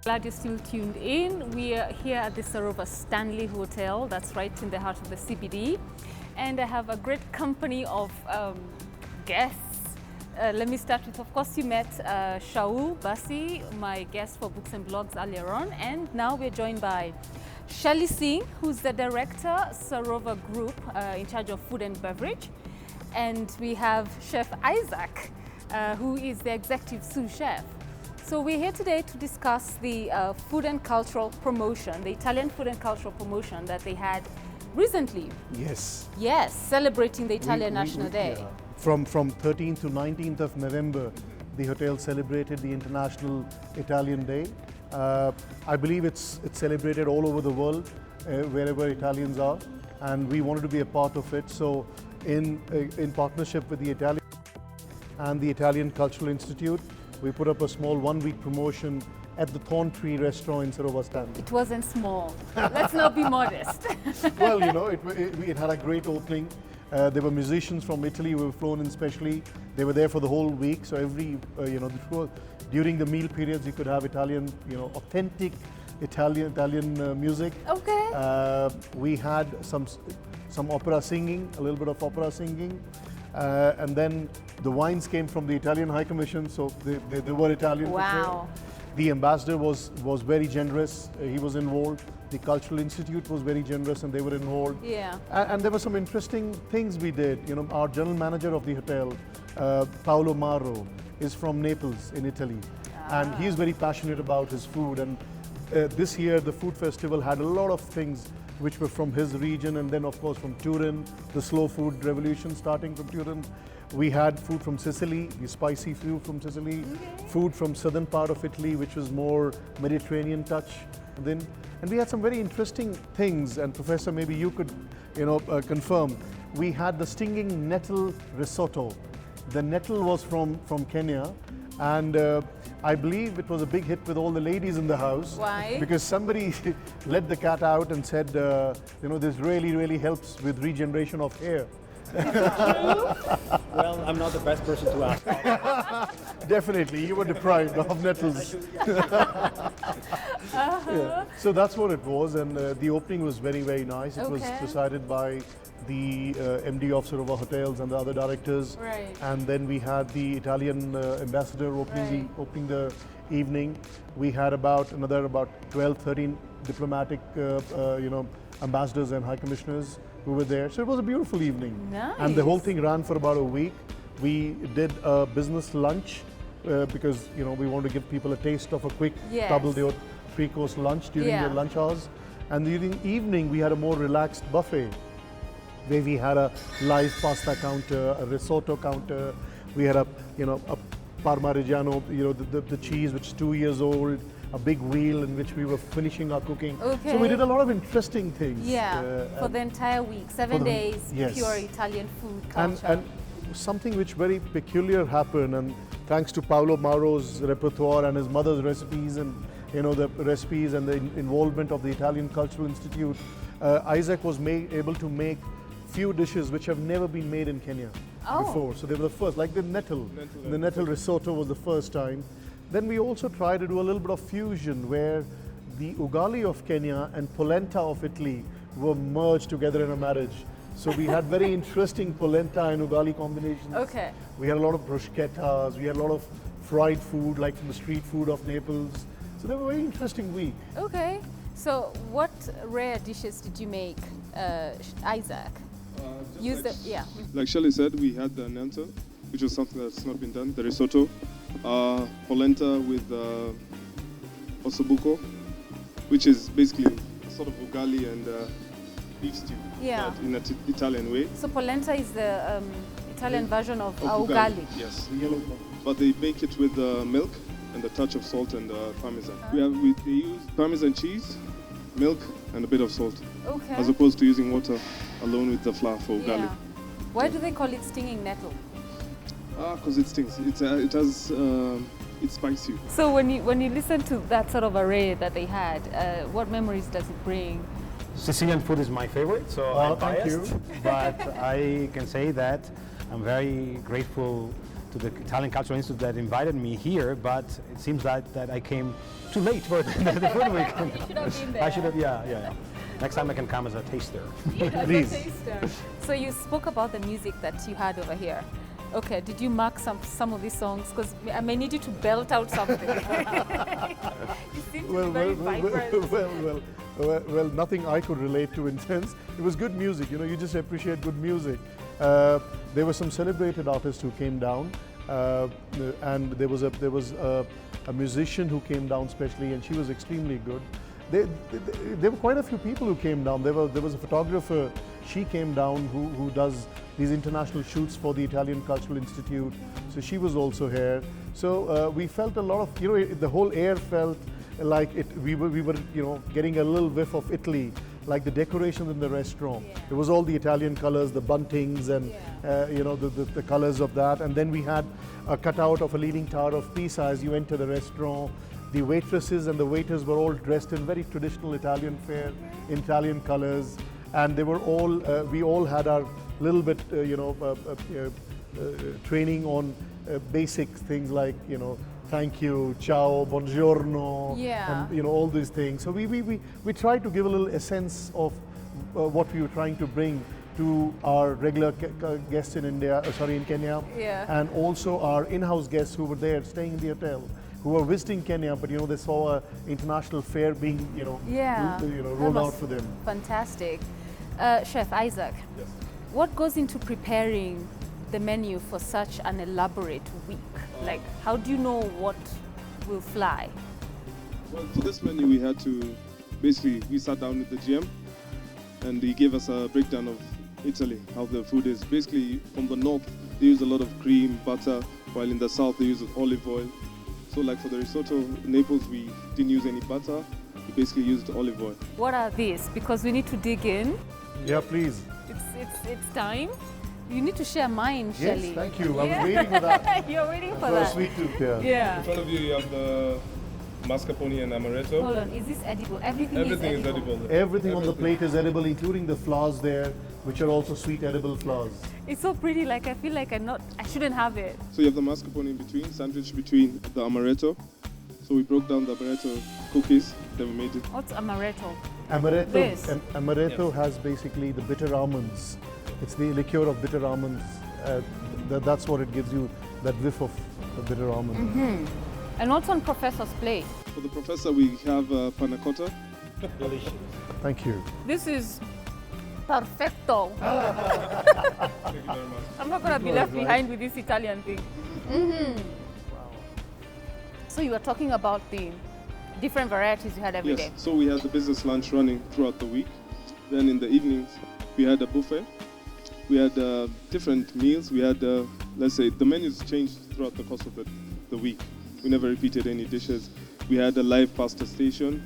Glad you're still tuned in. We are here at the Sarova Stanley Hotel, that's right in the heart of the CBD. And I have a great company of guests. Let me start with, of course, you met Shaul Basi, my guest for Books and Blogs earlier on. And now we're joined by Shali Singh, who's the director, Sarova Group, in charge of food and beverage. And we have Chef Isaac, who is the executive sous chef. So we're here today to discuss the food and cultural promotion, the Italian food and cultural promotion that they had recently. Yes. Yes, celebrating the Italian National Day. Yeah. From 13th to 19th of November, the hotel celebrated the International Italian Day. I believe it's celebrated all over the world, wherever Italians are, and we wanted to be a part of it. So in partnership with the Italian and the Italian Cultural Institute, we put up a small one-week promotion at the Thorn Tree restaurant in Sarova Stanley. It wasn't small. Let's not be modest. Well, you know, it had a great opening. There were musicians from Italy who were flown in specially. They were there for the whole week. So every, during the meal periods, you could have Italian, authentic Italian music. Okay. We had some opera singing, a little bit of opera singing. And then the wines came from the Italian High Commission, so they were Italian. Wow. The ambassador was very generous. He was involved. The Cultural Institute was very generous, and they were involved. Yeah. And there were some interesting things we did. Our general manager of the hotel, Paolo Maro, is from Naples in Italy, and he is very passionate about his food. And this year, the food festival had a lot of things which were from his region, and then of course from Turin, the slow food revolution starting from Turin. We had food from Sicily, the spicy food from Sicily, food from southern part of Italy, which was more Mediterranean touch. And we had some very interesting things, and Professor, maybe you could confirm. We had the stinging nettle risotto. The nettle was from Kenya, and I believe it was a big hit with all the ladies in the house. Why? Because somebody let the cat out and said, this really helps with regeneration of hair. Well, I'm not the best person to ask. Definitely, you were deprived of nettles. Yeah. So that's what it was, and the opening was very nice. It was presided by the MD of Sarova Hotels and the other directors. Right. And then we had the Italian ambassador opening the evening. We had about 12, 13 diplomatic ambassadors and high commissioners who were there. So it was a beautiful evening. Nice. And the whole thing ran for about a week. We did a business lunch because we want to give people a taste of a quick double three-course lunch during their lunch hours. And during evening, we had a more relaxed buffet where we had a live pasta counter, a risotto counter. We had a Parmigiano, the cheese which is 2 years old, a big wheel in which we were finishing our cooking. Okay. So we did a lot of interesting things. Yeah, for the entire week, 7 days, pure Italian food culture. And something which very peculiar happened, and thanks to Paolo Maro's repertoire and his mother's recipes, and the recipes and the involvement of the Italian Cultural Institute, Isaac was able to make few dishes which have never been made in Kenya before. So they were the first, like the nettle. The nettle risotto was the first time. Then we also tried to do a little bit of fusion where the ugali of Kenya and polenta of Italy were merged together in a marriage. So we had very interesting polenta and ugali combinations. Okay. We had a lot of bruschettas, we had a lot of fried food like from the street food of Naples. So they were a very interesting week. Okay. So what rare dishes did you make, Isaac? Like Shelley said, we had the nanta, which was something that's not been done, the risotto, polenta with ossobuco, which is basically sort of ugali and beef stew, but in an Italian way. So polenta is the Italian version of ugali. Yes, but they bake it with milk and a touch of salt and parmesan. They use parmesan cheese, milk, and a bit of salt, as opposed to using water alone with the flour for ugali. Why do they call it stinging nettle? Because it stings. It's spicy. So when you listen to that sort of array that they had, what memories does it bring? Sicilian food is my favorite, so I'm thank biased. you. But I can say that I'm very grateful to the Italian Cultural Institute that invited me here, but it seems that I came too late for the food week. You should have been there. I should have, yeah. Next time I can come as a taster. Please. So you spoke about the music that you had over here. Okay, did you mark some of these songs? Because I may need you to belt out something. You seem to be very vibrant. Well, nothing I could relate to in sense. It was good music, you know, you just appreciate good music. There were some celebrated artists who came down, and there was a musician who came down specially, and she was extremely good. There were quite a few people who came down. There was a photographer, she came down who does these international shoots for the Italian Cultural Institute. So she was also here. So we felt a lot of, you know, the whole air felt like we were, you know, getting a little whiff of Italy, like the decorations in the restaurant. Yeah. It was all the Italian colors, the buntings and, you know, the colors of that. And then we had a cutout of a Leaning Tower of Pisa as you enter the restaurant. The waitresses and the waiters were all dressed in very traditional Italian fare, in Italian colors. And they were all, we all had our little bit, you know, training on basic things like, you know, thank you, ciao, buongiorno, Yeah. and you know, all these things. So we tried to give a little essence of what we were trying to bring to our regular guests in in Kenya, Yeah. and also our in-house guests who were there staying in the hotel, who were visiting Kenya, but you know, they saw an international fair being, you know, Yeah. rolled That out was for them. Fantastic. Chef Isaac, Yes. what goes into preparing the menu for such an elaborate week? Like, how do you know what will fly? Well, for this menu, we had to basically, we sat down with the GM and he gave us a breakdown of Italy, how the food is. Basically, from the north, they use a lot of cream, butter, while in the south, they use olive oil. So, like for the risotto in Naples, we didn't use any butter, we basically used olive oil. What are these? Because we need to dig in. Yeah, please. It's time. You need to share mine, Yes, Shelley. thank you. I was waiting for that. You're waiting for For a that. sweet tooth, yeah. Yeah. In front of you, you have the mascarpone and amaretto. Hold on. Is this edible? Everything, Everything is is edible. Everything on the plate is edible, including the flowers there, which are also sweet edible flowers. It's so pretty. Like, I feel like I shouldn't have it. So you have the mascarpone in between, sandwich between the amaretto. So we broke down the amaretto cookies, then we made it. What's amaretto? Amaretto, This? amaretto Yes. has basically the bitter almonds. It's the liqueur of bitter almonds. That's what it gives you, that whiff of the bitter almond. And what's on Professor's plate? For the professor, we have panna cotta. Delicious. Thank you. This is perfecto. Thank you very much. I'm not gonna be left behind with this Italian thing. So you were talking about the different varieties you had every day. Yes, so we had the business lunch running throughout the week. Then in the evenings, we had a buffet. We had different meals. We had, let's say, the menus changed throughout the course of the week. We never repeated any dishes. We had a live pasta station.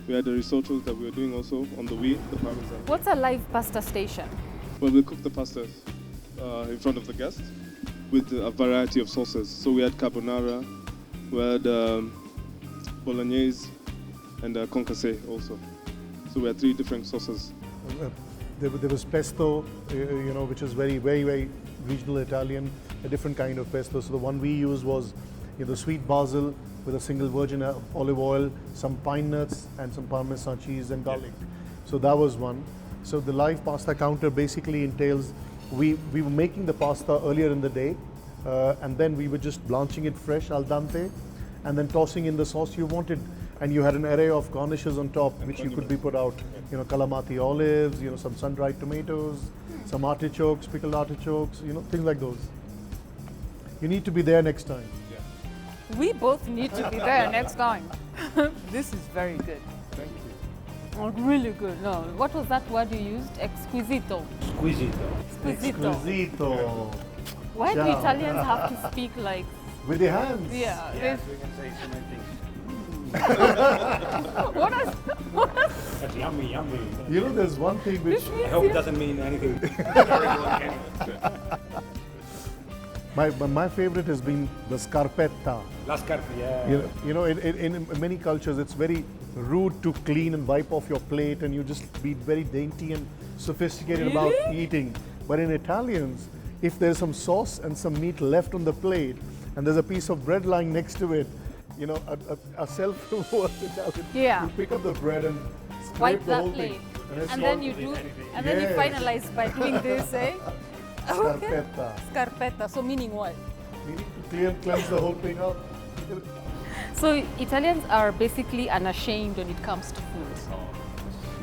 We had the risottos that we were doing also on the wheel, the parmesan. What's a live pasta station? Well, we cooked the pasta in front of the guests with a variety of sauces. So we had carbonara, we had bolognese, and concasse also. So we had 3 different sauces. There was pesto, you know, which is very, very, very regional Italian, a different kind of pesto. So the one we used was, you know, sweet basil with a single virgin olive oil, some pine nuts, and some Parmesan cheese and garlic. So that was one. So the live pasta counter basically entails, we were making the pasta earlier in the day, and then we were just blanching it fresh al dente, and then tossing in the sauce you wanted. And you had an array of garnishes on top, which you could be put out, you know, calamati olives, you know, some sun-dried tomatoes, some artichokes, pickled artichokes, you know, things like those. You need to be there next time. We both need to be there next time. This is very good. Thank you. Oh, really good. No, what was that word you used? Exquisito. Squisito. Exquisito. Exquisito. Why do Ciao. Italians have to speak like? With the hands. Yeah. Yes, we can say so many things. What is? That's yummy, yummy. You know, there's one thing which I hope it doesn't mean anything. my favorite has been the scarpetta. La scarpa, yeah. You know, in many cultures, it's very rude to clean and wipe off your plate, and you just be very dainty and sophisticated about Really? eating. But in Italians, if there's some sauce and some meat left on the plate, and there's a piece of bread lying next to it, you know, a self-worth Italian Yeah. will pick up the bread and Wipe scrape the that whole plate. thing. And then you do, and then you Yes. finalize by doing this, eh? Okay. Scarpetta. Scarpetta. So meaning what? Meaning to cleanse the whole thing up. So Italians are basically unashamed when it comes to food.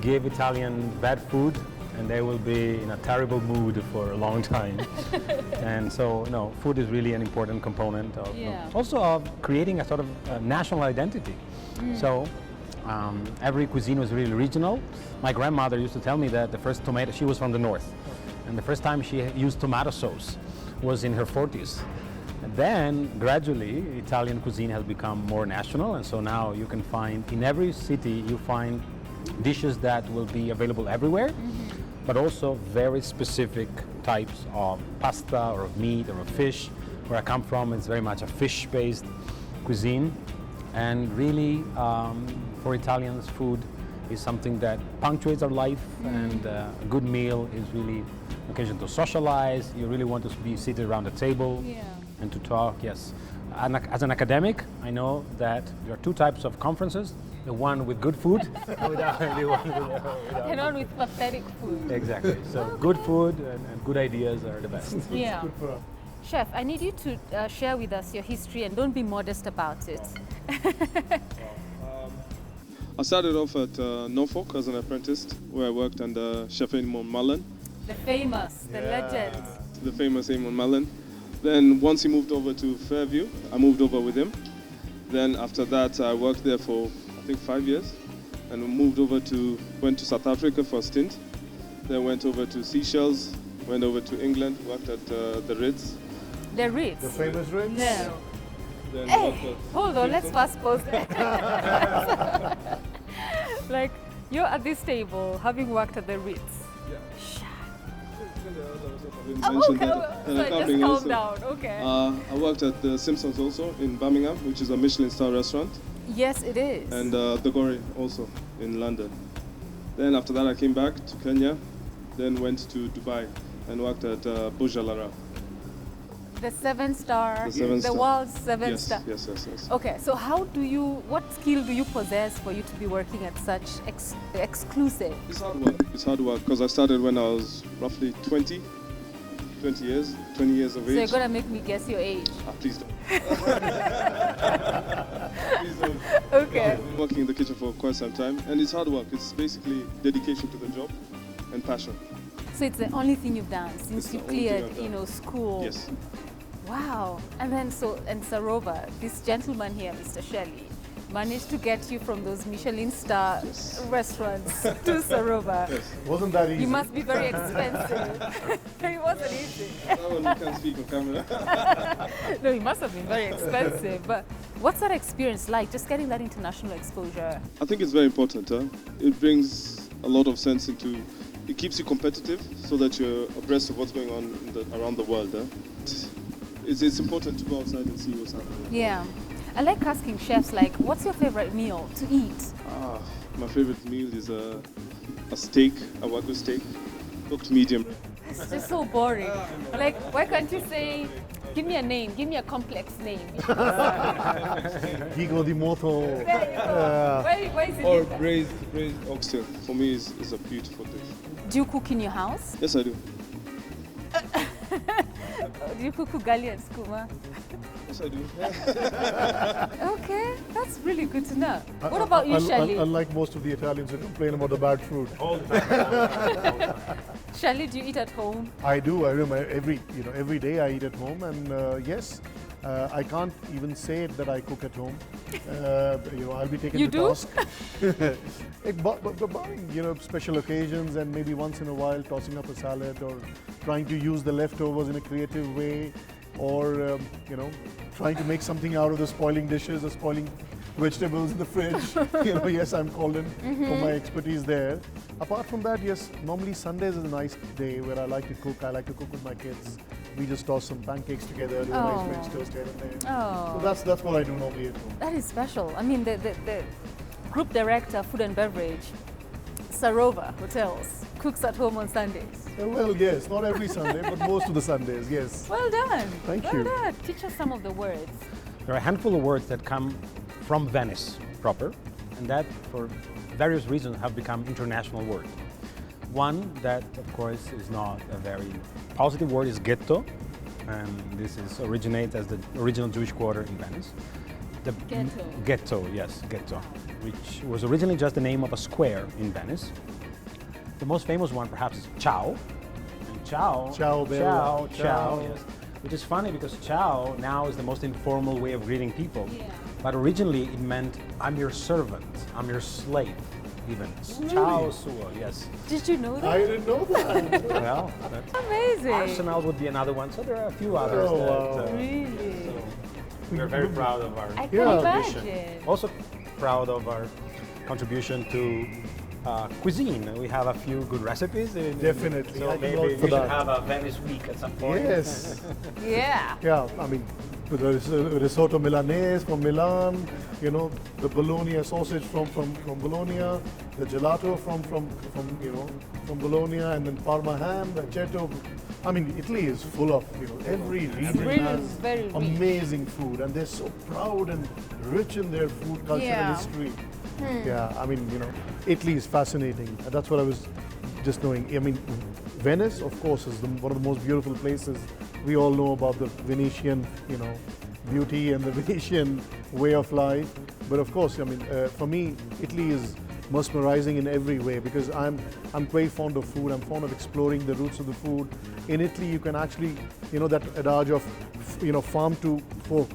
Give Italian bad food and they will be in a terrible mood for a long time. And so, no, food is really an important component of Yeah. also of creating a sort of national identity. So every cuisine was really regional. My grandmother used to tell me that the first tomato, she was from the north, and the first time she used tomato sauce was in her 40s. And then gradually Italian cuisine has become more national, and so now you can find in every city you find dishes that will be available everywhere, but also very specific types of pasta or of meat or of fish. Where I come from, it's very much a fish-based cuisine, and really for Italians, food is something that punctuates our life, and a good meal is really an occasion to socialize. You really want to be seated around a table Yeah. and to talk, yes. As an academic, I know that there are two types of conferences, the one with good food and the one without. And on with pathetic food. Exactly, so good food and good ideas are the best. Yeah. Good for us. Chef, I need you to share with us your history and don't be modest about it. I started off at Norfolk as an apprentice, where I worked under Chef Eamon Mullen, The famous, the legend. the famous Eamon Mullen. Then once he moved over to Fairview, I moved over with him. Then after that, I worked there for I think 5 years, and went to South Africa for a stint. Then went over to Seychelles, went over to England, worked at the Ritz. The Ritz. The famous Ritz? No. Then Hey, worked at hold on, let's fast pause there. Like, you're at this table having worked at the Ritz. mentioned Okay, that. And I so can't just bring calm also. down, okay. I worked at the Simpsons also in Birmingham, which is a Michelin star restaurant, Yes, it is. and the Gory also in London. Then after that, I came back to Kenya, then went to Dubai and worked at Burj Al Arab. The 7-star, The 7-star. world's 7 Yes, star. yes, yes, yes. Okay, so what skill do you possess for you to be working at such exclusive? It's hard work. It's hard work because I started when I was roughly 20 years of So you're age. gonna make me guess your age. Please don't. Please don't. Okay. I've been working in the kitchen for quite some time, and it's hard work. It's basically dedication to the job and passion. So it's the only thing you've done since It's you the only thing cleared, I've done. school. Yes. Wow. And then and Sarova, this gentleman here, Mr. Shelley, managed to get you from those Michelin star Yes. restaurants to Sarova. Yes. Wasn't that easy? You must be very expensive. It wasn't easy. That one you can't speak on camera. No, it must have been very expensive. But what's that experience like, just getting that international exposure? I think it's very important. It brings a lot of sense into. It keeps you competitive, so that you're abreast of what's going on around the world. It's important to go outside and see what's happening. Yeah. I like asking chefs, like, what's your favorite meal to eat? My favorite meal is a steak, a Wagyu steak, cooked medium. It's just so boring. Like, why can't you say, give me a name, give me a complex name? Gigo di Moto. There you go. Why is it Or different? braised oxtail. For me, is a beautiful dish. Do you cook in your house? Yes, I do. Do you cook ugali and skuma? Yes, I do. Okay, that's really good to know. What about you, Shelley? Unlike most of the Italians who complain about the bad food. Shelley, do you eat at home? I do. I remember every day I eat at home, and yes, I can't even say it that I cook at home. I'll be taken You to do? task. But barring special occasions and maybe once in a while tossing up a salad or trying to use the leftovers in a creative way, or trying to make something out of the spoiling dishes or spoiling vegetables in the fridge. Yes, I'm called in for my expertise there. Apart from that, yes, normally Sundays is a nice day where I like to cook. I like to cook with my kids. We just toss some pancakes together, do a Oh. nice French toast here and there. Oh. So that's what I do normally at home. That is special. I mean, the group director, food and beverage, Sarova Hotels cooks at home on Sundays. Well, yes, not every Sunday, but most of the Sundays, yes. Well done. Thank well you. Done. Teach us some of the words. There are a handful of words that come from Venice proper, and that, for various reasons, have become international words. One that, of course, is not a very positive word is ghetto, and this originates as the original Jewish quarter in Venice. The Ghetto. Ghetto, yes, ghetto, which was originally just the name of a square in Venice. The most famous one, perhaps, is ciao. And ciao, Ciao, Bella. Ciao. yes. Which is funny because ciao now is the most informal way of greeting people. Yeah. But originally it meant, I'm your servant, I'm your slave, even. Ciao suo, yes. Did you know that? I didn't know that. Well, that's Amazing. Arsenal would be another one. So there are a few others Oh, that wow. Really? we're very proud of our I can Yeah. imagine. Also proud of our contribution to cuisine. We have a few good recipes. Definitely, So I can maybe vouch we for should that. have a Venice week at some point. Yes. Yeah. Yeah, I mean, the risotto Milanese from Milan, you know, the Bologna sausage from Bologna, the gelato from Bologna, and then Parma ham, the aceto. I mean, Italy is full of, every region really has very rich. amazing food, and they're so proud and rich in their food culture Yeah. and history. Yeah, I mean, Italy is fascinating. And that's what I was just knowing. I mean, Venice, of course, is one of the most beautiful places. We all know about the Venetian, beauty and the Venetian way of life. But of course, I mean, for me, Italy is mesmerizing in every way because I'm quite fond of food. I'm fond of exploring the roots of the food. In Italy, you can actually, that adage of, farm to fork.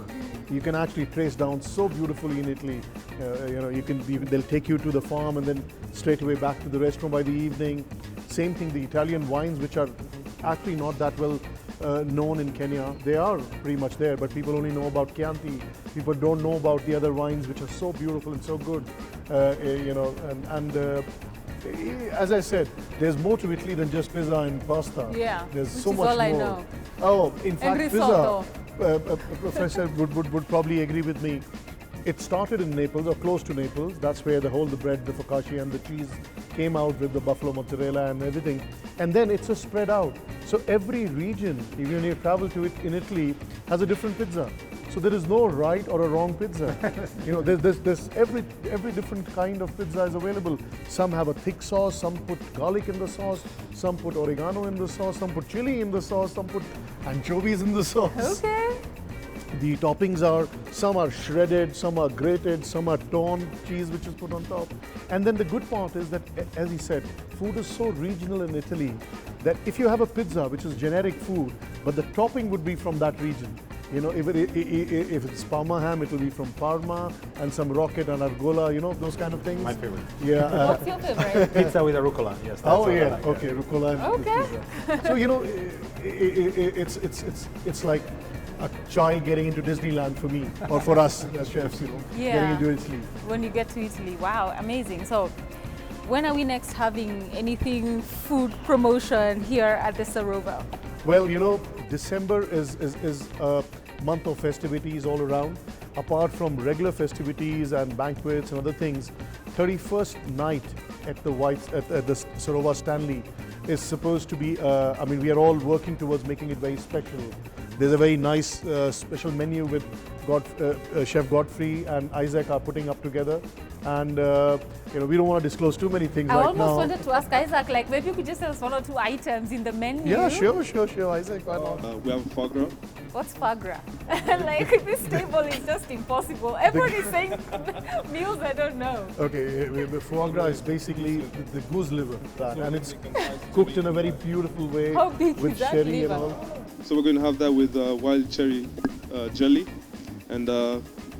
You can actually trace down so beautifully in Italy. They'll take you to the farm and then straight away back to the restaurant by the evening. Same thing, the Italian wines, which are actually not that well known in Kenya. They are pretty much there, but people only know about Chianti. People don't know about the other wines, which are so beautiful and so good. As I said, there's more to Italy than just pizza and pasta. Yeah, There's which so is much all more. I know. Oh, in fact, risotto. pizza. Professor would probably agree with me. It started in Naples or close to Naples. That's where the bread, the focaccia, and the cheese came out with the buffalo mozzarella and everything. And then it's just spread out. So every region, even when you travel to it in Italy, has a different pizza. So there is no right or a wrong pizza. There's every different kind of pizza is available. Some have a thick sauce, some put garlic in the sauce, some put oregano in the sauce, some put chili in the sauce, some put anchovies in the sauce. Okay. The toppings some are shredded, some are grated, some are torn cheese which is put on top. And then the good part is that, as he said, food is so regional in Italy that if you have a pizza, which is generic food, but the topping would be from that region. If it's Parma ham, it will be from Parma, and some rocket and argola, those kind of things. My favorite. Yeah. What's your favorite? Pizza with arugula, yes. that's Oh what I yeah, like, okay, rucola and Okay. pizza. So it's like a child getting into Disneyland for me, or for us as chefs, Yeah. getting into Italy. When you get to Italy. Wow, amazing. So when are we next having anything food promotion here at the Sarova? Well, December is a month of festivities all around. Apart from regular festivities and banquets and other things, 31st night at the Sarova Stanley is supposed to be, we are all working towards making it very special. There's a very nice special menu with Chef Godfrey and Isaac are putting up together. And we don't want to disclose too many things I right almost now. wanted to ask Isaac, maybe you could just tell us 1 or 2 items in the menu. Yeah, sure, Isaac, why not? We have foie gras. What's foie gras? This table is just impossible. Everybody is saying meals I don't know. Okay, the foie gras is basically the goose liver, and it's cooked in a very beautiful way How big with is that sherry liver? and all. So we're going to have that with wild cherry jelly and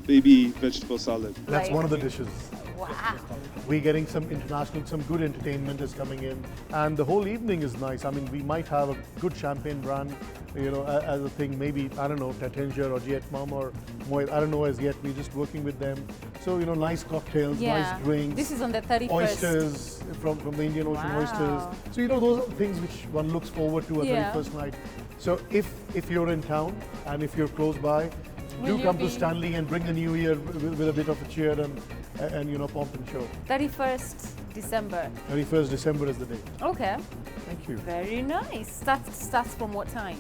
baby vegetable salad. That's Like- one of the dishes. Wow. We're getting some good entertainment is coming in, and the whole evening is nice. We might have a good champagne run, as a thing. Maybe, I don't know, Taittinger or Giet Mum or Moet. I don't know as yet. We're just working with them. So, nice cocktails, Yeah. nice drinks. This is on the 31st. Oysters from the Indian Ocean Wow. oysters. So, those are things which one looks forward to at Yeah. 31st night. So, if you're in town and if you're close by, Will do you come be- to Stanley and bring the new year with a bit of a cheer and pomp and show. 31st December. 31st December is the day. Okay. Thank you. Very nice. That starts from what time?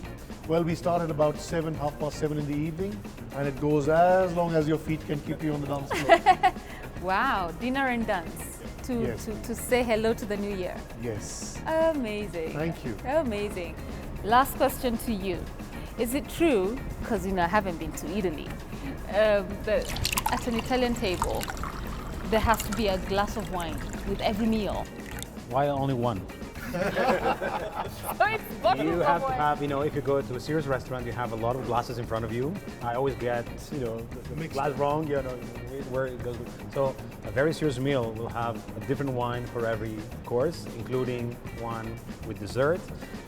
Well, we start at about 7, 7:30 in the evening, and it goes as long as your feet can keep you on the dance floor. Wow, dinner and dance Yes. to say hello to the new year. Yes. Amazing. Thank you. Amazing. Last question to you. Is it true, because I haven't been to Italy, that at an Italian table there has to be a glass of wine with every meal? Why only one? So it's bottles You of have to wine. have, if you go to a serious restaurant, you have a lot of glasses in front of you. I always get, the glass wrong, where it goes. So a very serious meal will have a different wine for every course, including one with dessert,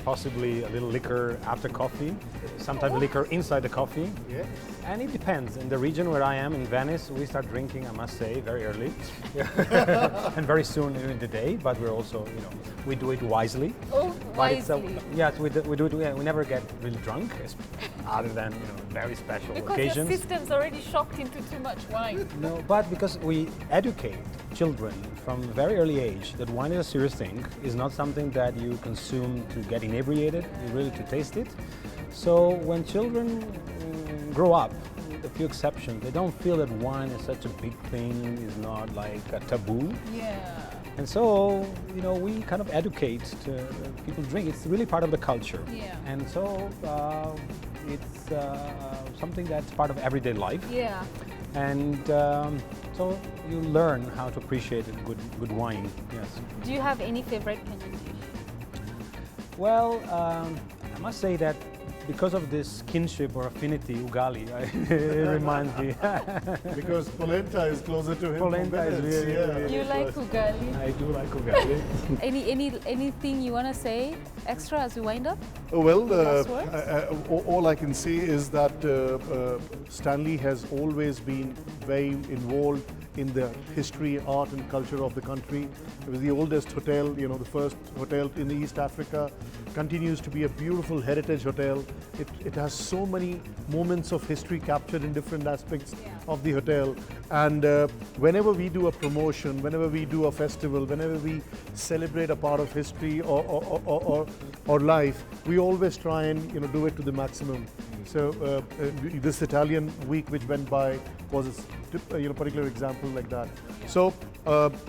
possibly a little liquor after coffee, sometimes liquor inside the coffee. Yeah. And it depends. In the region where I am, in Venice, we start drinking, I must say, very early and very soon in the day. But we're also, we do it wisely. Oh, But it's wisely. yes, we do it. Yeah, we never get really drunk, other than very special Because occasions. your system's already shocked into too much wine. No, but because we educate children from a very early age that wine is a serious thing, is not something that you consume to get inebriated, you really to taste it. So when children grow up, with a few exceptions, they don't feel that wine is such a big thing, is not like a taboo. Yeah. And so, we kind of educate people drink. It's really part of the culture. Yeah. And so it's something that's part of everyday life. Yeah. And so you learn how to appreciate good wine. Yes. Do you have any favorite Kenyan dish? Well, I must say that because of this kinship or affinity, ugali, it reminds me. Because polenta is closer to him. Polenta is really You like ugali? I do like ugali. Anything you want to say extra as we wind up? Well, Last words? all I can say is that Stanley has always been very involved in the history, art and culture of the country. It was the oldest hotel, the first hotel in the East Africa, continues to be a beautiful heritage hotel. It has so many moments of history captured in different aspects of the hotel. And whenever we do a promotion, whenever we do a festival, whenever we celebrate a part of history or life, we always try and do it to the maximum. So this Italian week which went by was a particular example like that. So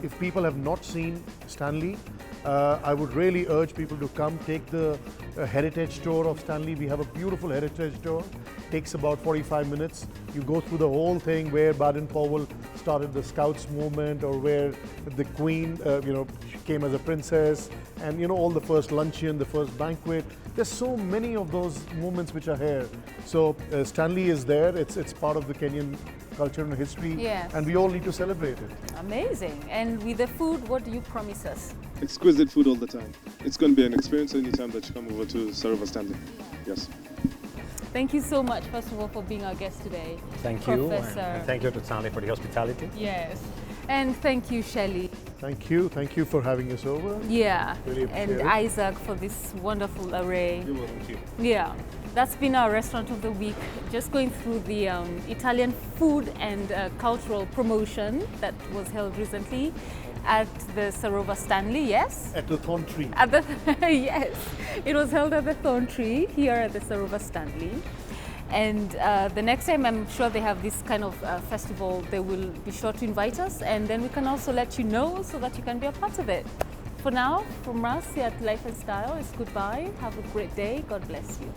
if people have not seen Stanley, I would really urge people to come take the heritage tour of Stanley. We have a beautiful heritage tour. Takes about 45 minutes. You go through the whole thing where Baden-Powell started the Scouts movement, or where the Queen, she came as a princess, and all the first luncheon, the first banquet. There's so many of those moments which are here. So Stanley is there. It's part of the Kenyan culture and history, Yes. and we all need to celebrate it. Amazing. And with the food, what do you promise us? Exquisite food all the time. It's going to be an experience anytime that you come over to Sarovar Stanley. Yes. Thank you so much, first of all, for being our guest today. Thank you. Professor. And thank you to Stanley for the hospitality. Yes. And thank you, Shelley. Thank you for having us over. Yeah. Really appreciate And it. Isaac for this wonderful array. You're welcome. Thank you. Yeah. That's been our restaurant of the week. Just going through the Italian food and cultural promotion that was held recently at the Sarovar Stanley, yes? At the Thorn Tree. At the yes, it was held at the Thorn Tree here at the Sarovar Stanley. And the next time I'm sure they have this kind of festival, they will be sure to invite us, and then we can also let you know so that you can be a part of it. For now, from us here at Life and Style, it's goodbye. Have a great day. God bless you.